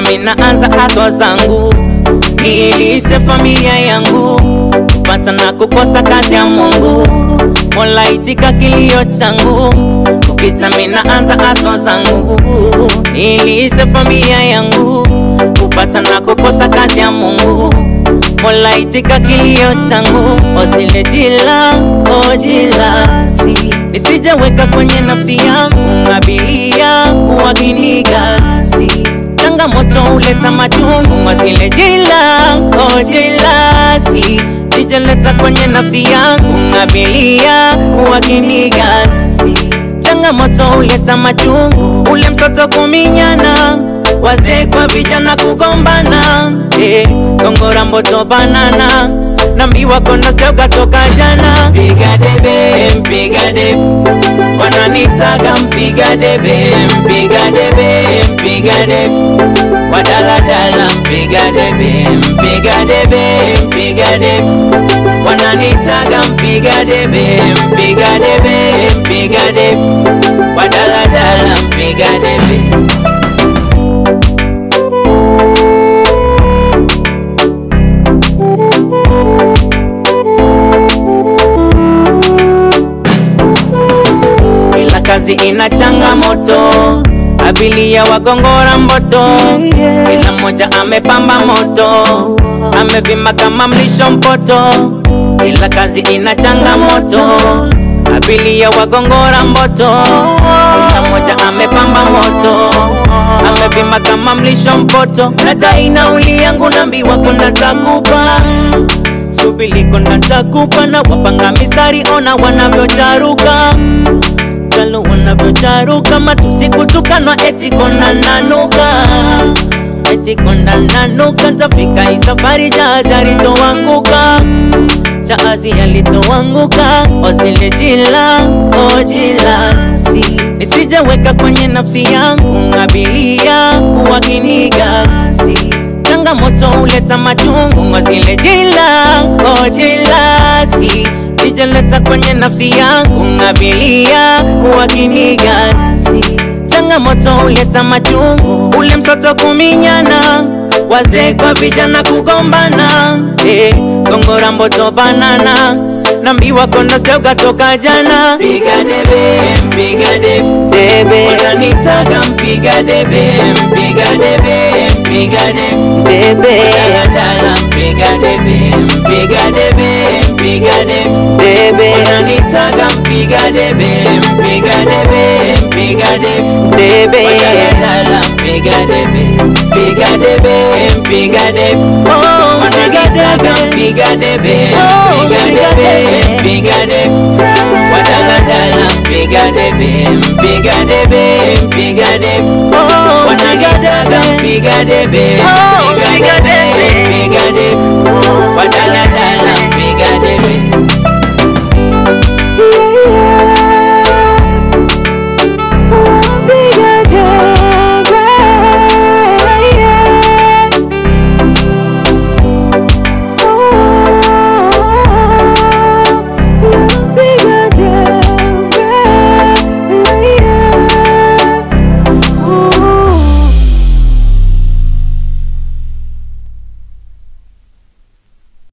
Mina anza aswa zangu, nilishe familia yangu, kupata na kukosa kazi ya Mungu, Mola itika kilio changu. Mina anza aswa zangu, nilishe familia yangu, kupata na kukosa kazi ya Mungu, Mola itika kilio changu. Osile jila, ojilasi, nisijeweka kwenye nafsi yangu ngabilia wakinigasi. Changamoto huleta machungu, mwazile jila, ojilasi, nijeleta kwenye nafsi yangu ngabilia wakinigasi. Changamoto huleta machungu, ule msoto kuminyana, wazee kwa vijana kugombana, gongora mboto banana, nambiwa kona stoga toka jana. Mpiga debe, mpiga debe, wananitaga mpiga debe, mpiga debe, mpiga debe, wadaladala mpiga debe, mpiga debe, mpiga debe, wananitaga mpiga debe, mpiga debe, mpiga debe, wadaladala mpiga debe. Kazi ina changamoto, abilia wagongora mboto, kila moja amepamba moto, amevima kama mlisho mpoto. Kila kazi ina changamoto, abilia wagongora mboto, kila moja amepamba moto, amevima kama mlisho mpoto. Hata inauli yangu nambiwa kuna takupa, subili kuna takupa, na wapanga mistari ona wanavyocharuka, kalo wanavyocharuka, matusi kutukanwa eti kona nanuka, eti kona nanuka. Ntafika hii safari jahazi alitowanguka, jahazi alitowanguka. Osile jila, ojilasi, nisijeweka kwenye nafsi yangu ngabilia wakinigasi. Changamoto huleta machungu, osile jila, ojilasi, nijeleta kwenye nafsi yangu ngabilia wakinigasi. Changamoto huleta machungu, ule msoto kuminyana, wazee kwa vijana kugombana, gongora mboto banana, nambiwa kona stoga toka jana. Mpiga debe, mpiga debe, wananitaga mpiga debe, mpiga debe, mpiga debe, wadaladala mpiga debe, mpiga debe, mpiga debe, wananitaga mpiga debe, mpiga debe, mpiga debe, wadaladala mpiga debe, mpiga debe, mpiga debe, wananitaga mpiga debe, mpiga debe, mpiga debe, wadaladala mpiga debe, mpiga debe, mpiga debe, wananitaga mpiga debe, mpiga debe, mpiga debe, wadaladala mpiga debe.